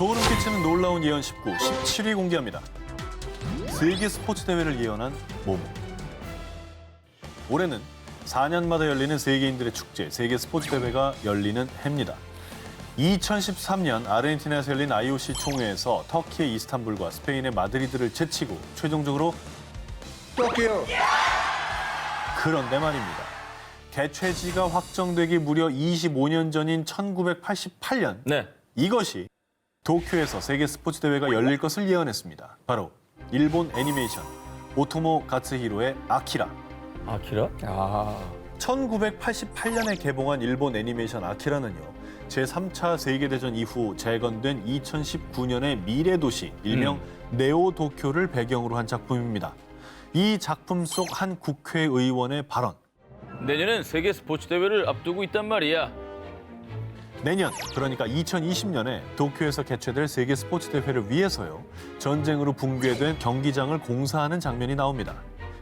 소름 끼치는 놀라운 예언 19, 17위 공개합니다. 세계 스포츠 대회를 예언한 모모. 올해는 4년마다 열리는 세계인들의 축제, 세계 스포츠 대회가 열리는 해입니다. 2013년 아르헨티나에서 열린 IOC 총회에서 터키의 이스탄불과 스페인의 마드리드를 제치고 최종적으로 토끼요. 그런데 말입니다. 개최지가 확정되기 무려 25년 전인 1988년 네. 이것이 도쿄에서 세계 스포츠 대회가 열릴 것을 예언했습니다. 바로 일본 애니메이션 오토모 가츠히로의 아키라. 아키라? 1988년에 개봉한 일본 애니메이션 아키라는요. 제3차 세계대전 이후 재건된 2019년의 미래도시, 일명 네오 도쿄를 배경으로 한 작품입니다. 이 작품 속 한 국회의원의 발언. 내년엔 세계 스포츠 대회를 앞두고 있단 말이야. 내년, 그러니까 2020년에 도쿄에서 개최될 세계 스포츠 대회를 위해서요. 전쟁으로 붕괴된 경기장을 공사하는 장면이 나옵니다.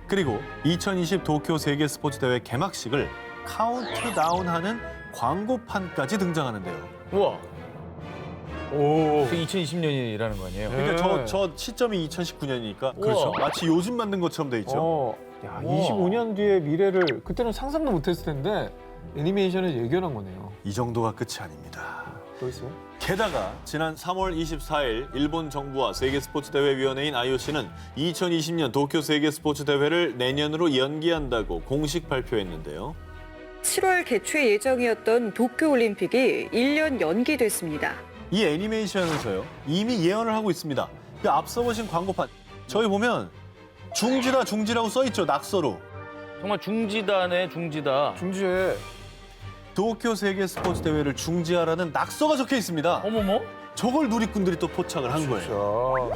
그리고 2020 도쿄 세계 스포츠 대회 개막식을 카운트다운하는 광고판까지 등장하는데요. 우와. 오. 2020년이라는 거 아니에요? 그러니까 저 시점이 2019년이니까 그렇죠. 우와. 마치 요즘 만든 것처럼 돼 있죠. 야, 우와. 25년 뒤의 미래를 그때는 상상도 못했을 텐데 애니메이션을 예견한 거네요. 이 정도가 끝이 아닙니다. 또 있어요? 게다가 지난 3월 24일 일본 정부와 세계스포츠대회위원회인 IOC는 2020년 도쿄 세계스포츠대회를 내년으로 연기한다고 공식 발표했는데요. 7월 개최 예정이었던 도쿄올림픽이 1년 연기됐습니다. 이 애니메이션에서요 이미 예언을 하고 있습니다. 그 앞서 보신 광고판 저희 보면 중지다 중지라고 써 있죠. 낙서로. 정말 중지다네, 중지다. 중지에 도쿄 세계스포츠대회를 중지하라는 낙서가 적혀 있습니다. 어머머? 저걸 누리꾼들이 또 포착을 한 거예요.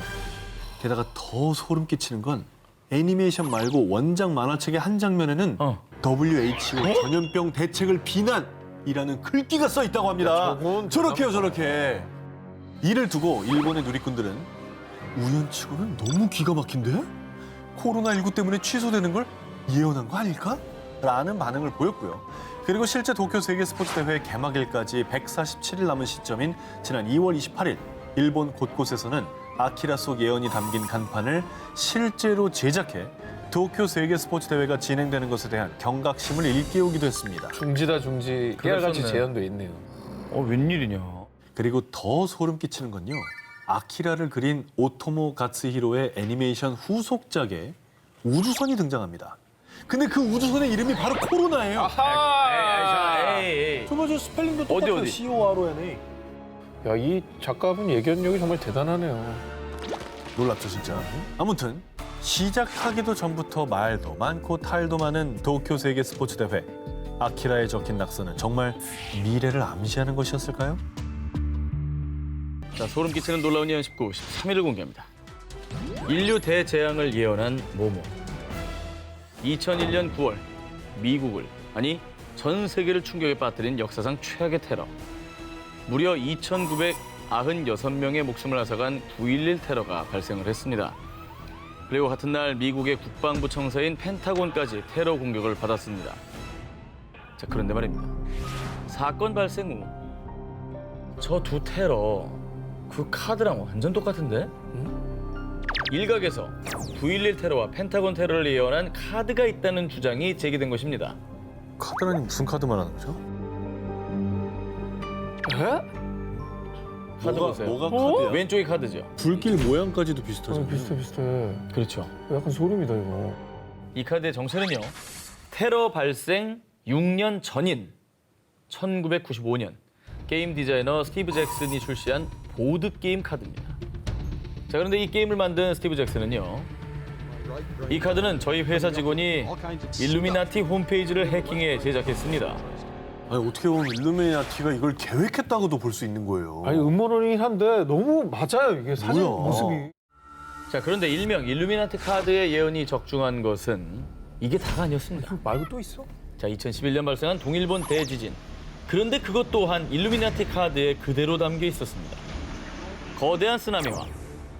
게다가 더 소름 끼치는 건 애니메이션 말고 원작 만화책의 한 장면에는 WHO 전염병 대책을 비난이라는 글귀가 써 있다고 합니다. 저건 저렇게요, 저렇게. 이를 두고 일본의 누리꾼들은 우연치고는 너무 기가 막힌데? 코로나19 때문에 취소되는 걸 예언한 거 아닐까? 라는 반응을 보였고요. 그리고 실제 도쿄 세계스포츠대회 개막일까지 147일 남은 시점인 지난 2월 28일 일본 곳곳에서는 아키라 속 예언이 담긴 간판을 실제로 제작해 도쿄 세계스포츠대회가 진행되는 것에 대한 경각심을 일깨우기도 했습니다. 중지다 중지 깨알같이 그랬었네. 제안도 있네요. 웬일이냐. 그리고 더 소름 끼치는 건요. 아키라를 그린 오토모 가츠히로의 애니메이션 후속작에 우주선이 등장합니다. 근데 그 우주선의 이름이 바로 코로나예요. 에이. 저거 저 스펠링도 어디, 똑같아요. 어디? CORONA. 야, 이 작가분 예견력이 정말 대단하네요. 놀랍죠, 진짜. 아무튼 시작하기도 전부터 말도 많고 탈도 많은 도쿄 세계 스포츠 대회. 아키라에 적힌 낙서는 정말 미래를 암시하는 것이었을까요? 자, 소름 끼치는 놀라운 예언 19, 13일을 공개합니다. 인류 대재앙을 예언한 모모. 2001년 9월 미국을, 아니 전 세계를 충격에 빠뜨린 역사상 최악의 테러. 무려 2,996명의 목숨을 앗아간 9.11 테러가 발생을 했습니다. 그리고 같은 날 미국의 국방부 청사인 펜타곤까지 테러 공격을 받았습니다. 자, 그런데 말입니다. 사건 발생 후 저 두 테러 그 카드랑 완전 똑같은데? 일각에서 9.11 테러와 펜타곤 테러를 예언한 카드가 있다는 주장이 제기된 것입니다. 카드라니 무슨 카드 말하는 거죠? 에? 카드 보세요. 뭐가 카드야? 왼쪽이 카드죠. 불길 모양까지도 비슷하잖아요. 비슷해. 그렇죠. 약간 소름이다 이거. 이 카드의 정체는요. 테러 발생 6년 전인 1995년 게임 디자이너 스티브 잭슨이 출시한 보드게임 카드입니다. 자, 그런데 이 게임을 만든 스티브 잭슨은요. 이 카드는 저희 회사 직원이 일루미나티 홈페이지를 해킹해 제작했습니다. 아니, 어떻게 보면 일루미나티가 이걸 계획했다고도 볼 수 있는 거예요. 아니 음모론이긴 한데 너무 맞아요 이게 사진 뭐야. 모습이. 자, 그런데 일명 일루미나티 카드의 예언이 적중한 것은 이게 다가 아니었습니다. 말고 또 있어? 자, 2011년 발생한 동일본 대지진. 그런데 그것 또한 일루미나티 카드에 그대로 담겨 있었습니다. 거대한 쓰나미와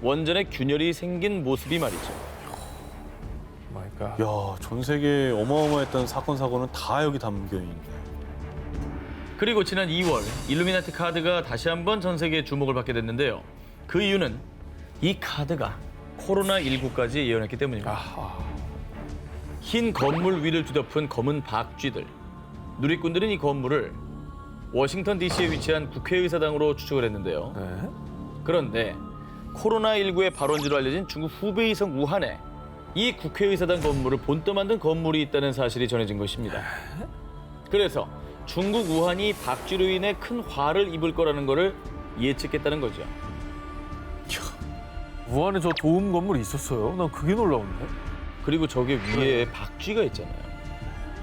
원전의 균열이 생긴 모습이 말이죠. 마이 갓. 야, 전 세계에 어마어마했던 사건 사고는 다 여기 담겨 있네. 그리고 지난 2월 일루미나티 카드가 다시 한번 전 세계의 주목을 받게 됐는데요. 그 이유는 이 카드가 코로나19까지 예언했기 때문입니다. 흰 건물 위를 뒤덮은 검은 박쥐들. 누리꾼들은 이 건물을 워싱턴 DC에 위치한 국회의사당으로 추측을 했는데요. 네. 그런데 코로나19의 발원지로 알려진 중국 후베이성 우한에 이 국회의사당 건물을 본떠 만든 건물이 있다는 사실이 전해진 것입니다. 그래서 중국 우한이 박쥐로 인해 큰 화를 입을 거라는 거를 예측했다는 거죠. 우한에 저 도움 건물이 있었어요. 난 그게 놀라운데. 그리고 저게 위에 박쥐가 있잖아요.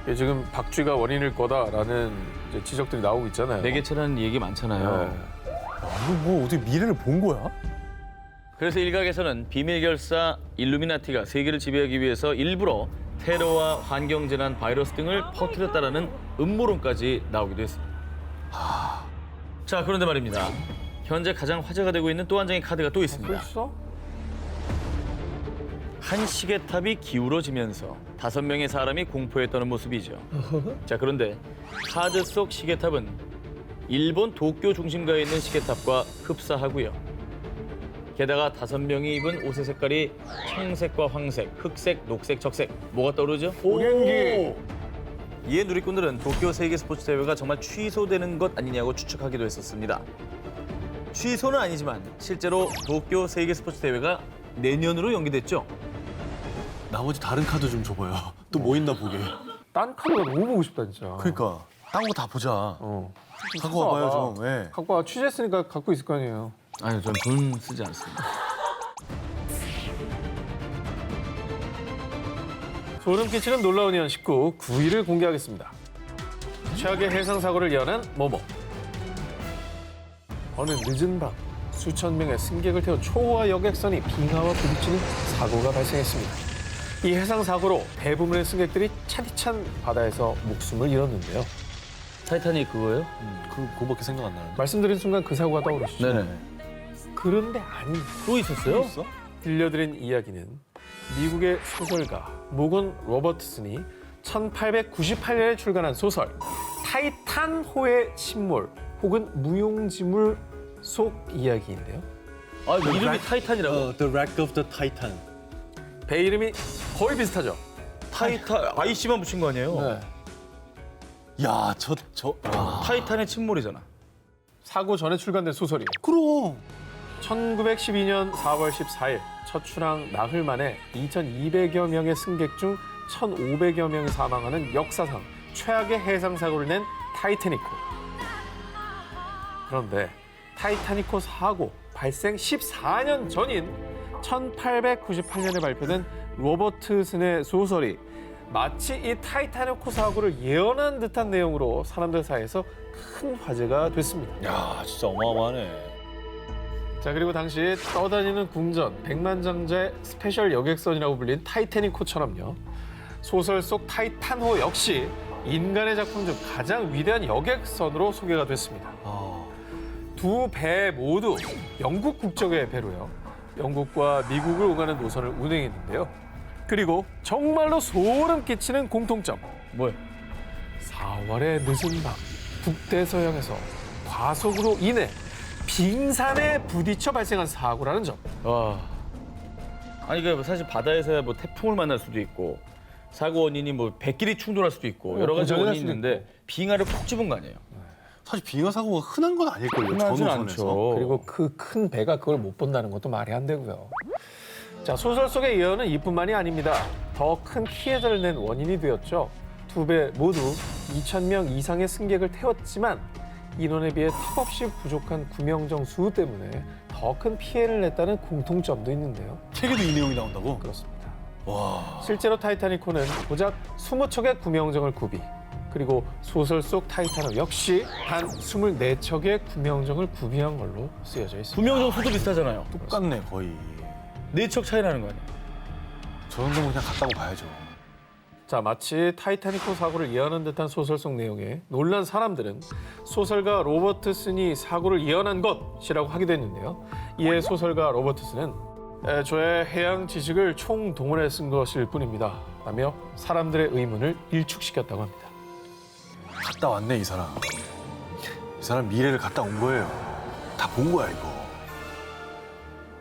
이게 지금 박쥐가 원인일 거다라는 이제 지적들이 나오고 있잖아요. 매개체라는 얘기 많잖아요. 네. 이거 뭐 어떻게 미래를 본 거야? 그래서 일각에서는 비밀 결사 일루미나티가 세계를 지배하기 위해서 일부러 테러와 환경재난, 바이러스 등을 퍼뜨렸다라는 음모론까지 나오기도 했습니다. 자, 그런데 말입니다. 현재 가장 화제가 되고 있는 또 한 장의 카드가 또 있습니다. 벌써? 한 시계탑이 기울어지면서 5명의 사람이 공포에 떠는 모습이죠. 자, 그런데 카드 속 시계탑은 일본 도쿄 중심가에 있는 시계탑과 흡사하고요. 게다가 5명이 입은 옷의 색깔이 청색과 황색, 흑색, 녹색, 적색. 뭐가 떠오르죠? 오gen기. 이에 누리꾼들은 도쿄 세계 스포츠 대회가 정말 취소되는 것 아니냐고 추측하기도 했었습니다. 취소는 아니지만 실제로 도쿄 세계 스포츠 대회가 내년으로 연기됐죠. 나머지 다른 카드 좀 줘봐요. 또 뭐 있나 보게. 딴 카드가 너무 보고 싶다 진짜. 그러니까 딴 거 다 보자. 어. 갖고 와봐요 좀. 예. 갖고 와. 취재했으니까 갖고 있을 거 아니에요. 아니요, 전 돈 쓰지 않습니다. 소름 끼치는 놀라운 현 19, 9위를 공개하겠습니다. 최악의 해상 사고를 예언한 뭐뭐. 어느 늦은 밤 수천 명의 승객을 태운 초호화 여객선이 빙하와 부딪히는 사고가 발생했습니다. 이 해상 사고로 대부분의 승객들이 차디찬 바다에서 목숨을 잃었는데요. 타이타닉 그거예요? 그거밖에 생각 안 나는데. 말씀드린 순간 그 사고가 떠오르시죠? 네네. 그런데 아니. 또 있었어요? 있어? 들려드린 이야기는 미국의 소설가 모건 로버트슨이 1898년에 출간한 소설 타이탄호의 침몰 혹은 무용지물 속 이야기인데요. 아, 이름이 타이탄이라고? The Wreck of the Titan. 배 이름이 거의 비슷하죠. 타이탄, IC만 붙인 거 아니에요? 네. 야, 타이탄의 침몰이잖아. 사고 전에 출간된 소설이에요. 그럼. 1912년 4월 14일 첫 출항 나흘 만에 2,200여 명의 승객 중 1,500여 명이 사망하는 역사상 최악의 해상 사고를 낸 타이타닉호. 그런데 타이타닉호 사고 발생 14년 전인 1898년에 발표된 로버트슨의 소설이 마치 이 타이타닉호 사고를 예언한 듯한 내용으로 사람들 사이에서 큰 화제가 됐습니다. 야, 진짜 어마어마하네. 자, 그리고 당시 떠다니는 궁전, 백만장자의 스페셜 여객선이라고 불린 타이타닉호처럼요. 소설 속 타이탄호 역시 인간의 작품 중 가장 위대한 여객선으로 소개가 됐습니다. 두 배 모두 영국 국적의 배로요. 영국과 미국을 오가는 노선을 운행했는데요. 그리고 정말로 소름 끼치는 공통점. 뭐야? 4월의 늦은 밤 북대서양에서 과속으로 인해 빙산에 부딪혀 발생한 사고라는 점. 와. 아니, 그 사실 바다에서야 뭐 태풍을 만날 수도 있고 사고 원인이 뭐 배끼리 충돌할 수도 있고 여러 가지 고장이 날 원인이 수도 있는데 빙하를 푹 집은 거 아니에요? 사실 빙하 사고가 흔한 건 아닐걸요. 흔하진 전후선에서. 않죠. 그리고 그 큰 배가 그걸 못 본다는 것도 말이 안 되고요. 자, 소설 속의 예언은 이뿐만이 아닙니다. 더 큰 피해자를 낸 원인이 되었죠. 두 배 모두 2,000명 이상의 승객을 태웠지만 인원에 비해 턱없이 부족한 구명정 수 때문에 더 큰 피해를 냈다는 공통점도 있는데요. 책에도 이 내용이 나온다고? 그렇습니다. 와. 실제로 타이타닉호는 고작 20척의 구명정을 구비, 그리고 소설 속 타이탄호 역시 단 24척의 구명정을 구비한 걸로 쓰여져 있습니다. 구명정 수도 비슷하잖아요. 똑같네, 거의. 4척 차이 나는 거 아니에요? 저 정도면 그냥 갔다고 봐야죠. 자, 마치 타이타닉호 사고를 예언한 듯한 소설 속 내용에 놀란 사람들은 소설가 로버트슨이 사고를 예언한 것이라고 하기도 했는데요. 이에 소설가 로버트슨은 저의 해양 지식을 총동원해 쓴 것일 뿐입니다 라며 사람들의 의문을 일축시켰다고 합니다. 갔다 왔네, 이 사람. 사람 미래를 갔다 온 거예요. 다 본 거야 이거.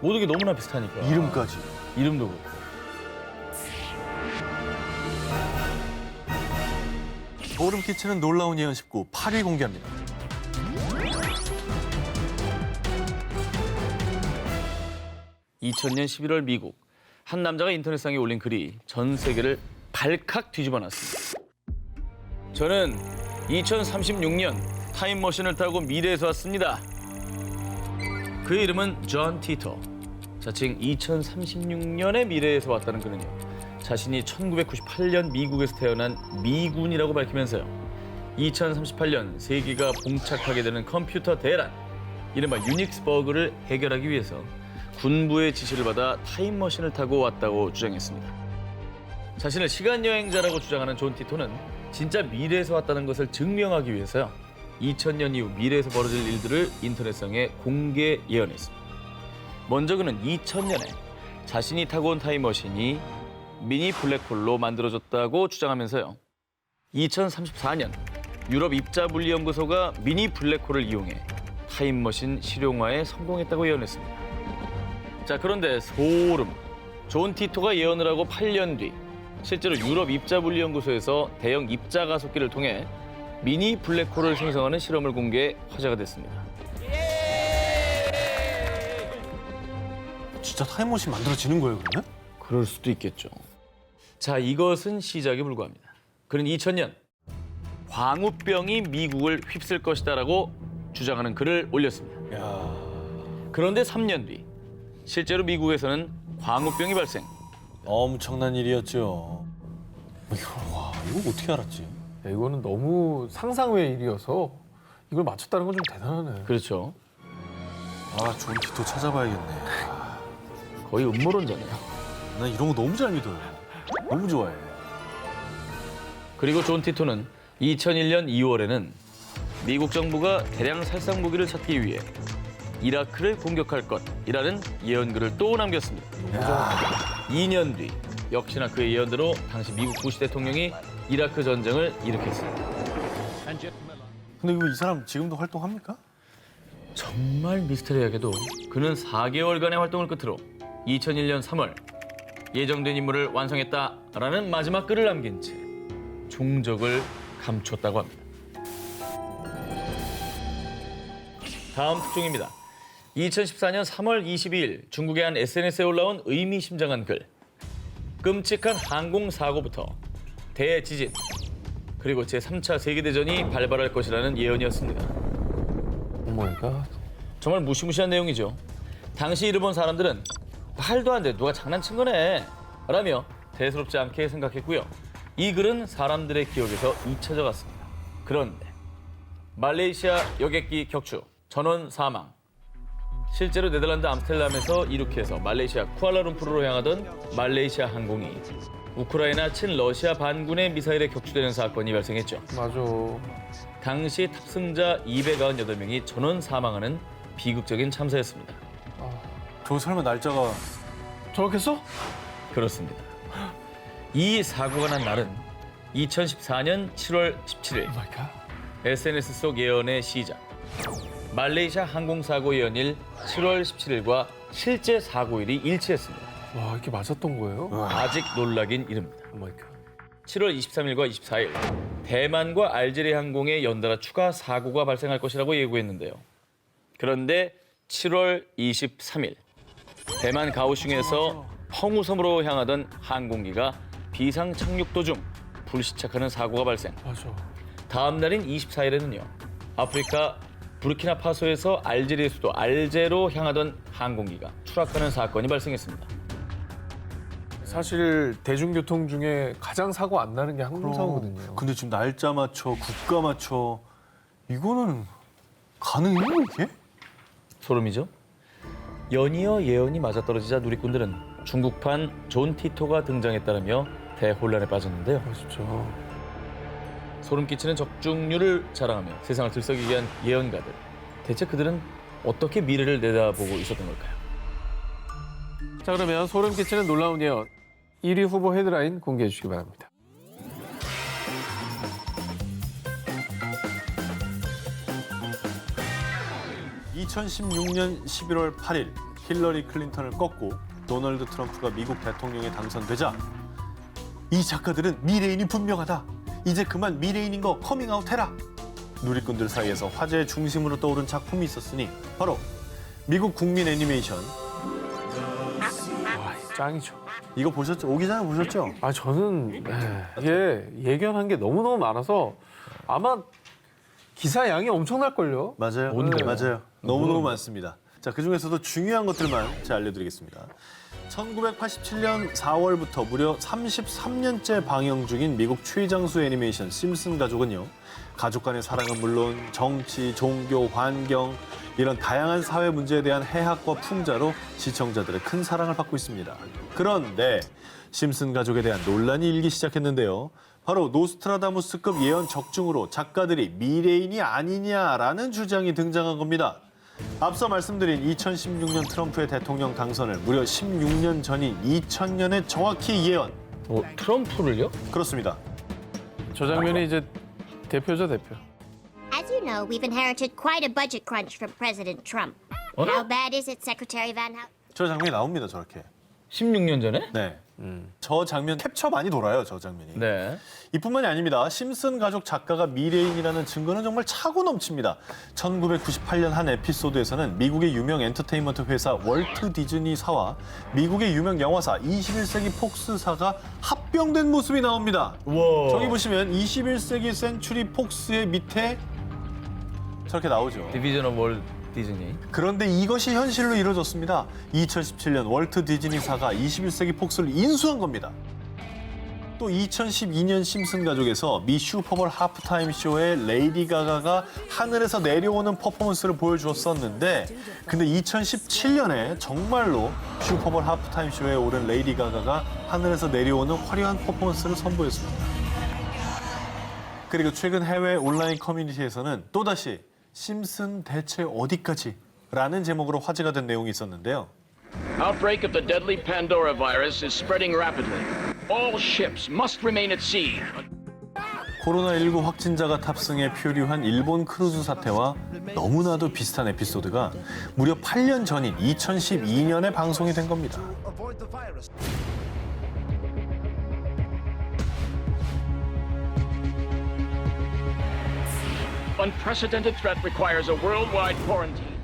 모든 게 너무나 비슷하니까. 이름까지. 이름도 그렇고. 소름 끼치는 놀라운 예언 19 8위 공개합니다. (2000년 11월) 미국 한 남자가 인터넷상에 올린 글이 전 세계를 발칵 뒤집어 놨습니다. 저는 2036년 타임머신을 타고 미래에서 왔습니다. 그의 이름은 존 티토. 자칭 2036년의 미래에서 왔다는 그는요, 자신이 1998년 미국에서 태어난 미군이라고 밝히면서요, 2038년 세계가 봉착하게 되는 컴퓨터 대란, 이른바 유닉스 버그를 해결하기 위해서 군부의 지시를 받아 타임머신을 타고 왔다고 주장했습니다. 자신을 시간여행자라고 주장하는 존 티토는 진짜 미래에서 왔다는 것을 증명하기 위해서요, 2000년 이후 미래에서 벌어질 일들을 인터넷상에 공개 예언했습니다. 먼저 그는 2000년에 자신이 타고 온 타임머신이 미니 블랙홀로 만들어졌다고 주장하면서요, 2034년 유럽 입자물리연구소가 미니 블랙홀을 이용해 타임머신 실용화에 성공했다고 예언했습니다. 자, 그런데 소름. 존 티토가 예언을 하고 8년 뒤 실제로 유럽 입자물리연구소에서 대형 입자가속기를 통해 미니 블랙홀을 생성하는 실험을 공개해 화제가 됐습니다. 진짜 타임머신 만들어지는 거예요 그러면? 그럴 수도 있겠죠. 자, 이것은 시작에 불과합니다. 그는 2000년 광우병이 미국을 휩쓸 것이다라고 주장하는 글을 올렸습니다. 야. 그런데 3년 뒤 실제로 미국에서는 광우병이 발생. 엄청난 일이었죠. 이거 어떻게 알았지? 야, 이거는 너무 상상 외의 일이어서 이걸 맞췄다는 건 좀 대단하네. 그렇죠. 존 티토 찾아봐야겠네. 거의 음모론자네요. 난 이런 거 너무 잘 믿어요. 너무 좋아해. 그리고 존 티토는 2001년 2월에는 미국 정부가 대량 살상 무기를 찾기 위해 이라크를 공격할 것이라는 예언글을 또 남겼습니다. 2년 뒤 역시나 그의 예언대로 당시 미국 부시 대통령이 이라크 전쟁을 일으켰습니다. 근데 이거 이 사람 지금도 활동합니까? 정말 미스터리하게도 그는 4개월간의 활동을 끝으로 2001년 3월 예정된 임무를 완성했다라는 마지막 글을 남긴 채 종적을 감췄다고 합니다. 다음 특종입니다. 2014년 3월 22일 중국의 한 SNS에 올라온 의미심장한 글. 끔찍한 항공사고부터 대지진, 그리고 제3차 세계대전이 발발할 것이라는 예언이었습니다. 오마이갓. 정말 무시무시한 내용이죠. 당시 이를 본 사람들은 말도 안 돼, 누가 장난친 거네 라며 대수롭지 않게 생각했고요. 이 글은 사람들의 기억에서 잊혀져 갔습니다. 그런데 말레이시아 여객기 격추, 전원 사망. 실제로 네덜란드 암스테르담에서 이륙해서 말레이시아 쿠알라룸푸르로 향하던 말레이시아 항공이 우크라이나 친러시아 반군의 미사일에 격추되는 사건이 발생했죠. 맞아. 당시 탑승자 298명이 전원 사망하는 비극적인 참사였습니다. 저 설마 날짜가 정확했어? 그렇습니다. 이 사고가 난 날은 2014년 7월 17일. 오마이갓. SNS 속 예언의 시작. 말레이시아 항공사고 예언일 7월 17일과 실제 사고일이 일치했습니다. 와, 이렇게 맞았던 거예요? 아직 놀라긴 이릅니다. 오마이갓. 7월 23일과 24일 대만과 알제리아 항공에 연달아 추가 사고가 발생할 것이라고 예고했는데요. 그런데 7월 23일 대만 가오슝에서 펑우섬으로 향하던 항공기가 비상 착륙 도중 불시착하는 사고가 발생. 맞아. 다음 날인 24일에는요. 아프리카 부르키나파소에서 알제리의 수도 알제로 향하던 항공기가 추락하는 사건이 발생했습니다. 사실 대중교통 중에 가장 사고 안 나는 게 항공사거든요. 근데 지금 날짜 맞춰, 국가 맞춰 이거는 가능해요 이게? 소름이죠? 연이어 예언이 맞아떨어지자 누리꾼들은 중국판 존 티토가 등장했다라며 대혼란에 빠졌는데요. 진짜. 소름 끼치는 적중률을 자랑하며 세상을 들썩이게 한 예언가들. 대체 그들은 어떻게 미래를 내다보고 있었던 걸까요? 자, 그러면 소름 끼치는 놀라운 예언 1위 후보 헤드라인 공개해 주시기 바랍니다. 2016년 11월 8일 힐러리 클린턴을 꺾고 도널드 트럼프가 미국 대통령에 당선되자 이 작가들은 미래인이 분명하다. 이제 그만 미래인인 거 커밍아웃해라. 누리꾼들 사이에서 화제의 중심으로 떠오른 작품이 있었으니 바로 미국 국민 애니메이션. 짱이죠. 이거 보셨죠? 오기 전에 보셨죠? 아 저는 이게 예견한 게 너무너무 많아서 아마 기사 양이 엄청날걸요. 맞아요. 뭔데요? 맞아요. 너무너무 많습니다. 자, 그중에서도 중요한 것들만 제가 알려드리겠습니다. 1987년 4월부터 무려 33년째 방영 중인 미국 최장수 애니메이션 심슨 가족은요. 가족 간의 사랑은 물론 정치, 종교, 환경 이런 다양한 사회 문제에 대한 해학과 풍자로 시청자들의 큰 사랑을 받고 있습니다. 그런데 심슨 가족에 대한 논란이 일기 시작했는데요. 바로 노스트라다무스급 예언 적중으로 작가들이 미래인이 아니냐라는 주장이 등장한 겁니다. 앞서 말씀드린 2016년 트럼프의 대통령 당선을 무려 16년 전인 2000년에 정확히 예언. 트럼프를요? 그렇습니다. 저 장면이 이제 대표죠 대표. As you know, we've inherited quite a budget crunch from President Trump. How bad is it, Secretary Van Houten? 저 장면이 나옵니다, 저렇게. 16년 전에? 네. 저 장면 캡처 많이 돌아요, 저 장면이. 네. 이뿐만이 아닙니다. 심슨 가족 작가가 미래인이라는 증거는 정말 차고 넘칩니다. 1998년 한 에피소드에서는 미국의 유명 엔터테인먼트 회사 월트 디즈니사와 미국의 유명 영화사 21세기 폭스사가 합병된 모습이 나옵니다. 우와. 저기 보시면 21세기 센츄리 폭스의 밑에 저렇게 나오죠. 디비전 오브 월 디즈니. 그런데 이것이 현실로 이루어졌습니다. 2017년 월트 디즈니사가 21세기 폭스를 인수한 겁니다. 또 2012년 심슨 가족에서 미 슈퍼볼 하프타임 쇼에 레이디 가가가 하늘에서 내려오는 퍼포먼스를 보여주었었는데 근데 2017년에 정말로 슈퍼볼 하프타임 쇼에 오른 레이디 가가가 하늘에서 내려오는 화려한 퍼포먼스를 선보였습니다. 그리고 최근 해외 온라인 커뮤니티에서는 또다시 심슨 대체 어디까지? 라는 제목으로 화제가 된 내용이 있었는데요. Outbreak of the deadly Pandora virus is spreading rapidly. All ships must remain at sea. 코로나19 확진자가 탑승해 표류한 일본 크루즈 사태와 너무나도 비슷한 에피소드가 무려 8년 전인 2012년에 방송이 된 겁니다. Unprecedented threat requires a worldwide quarantine.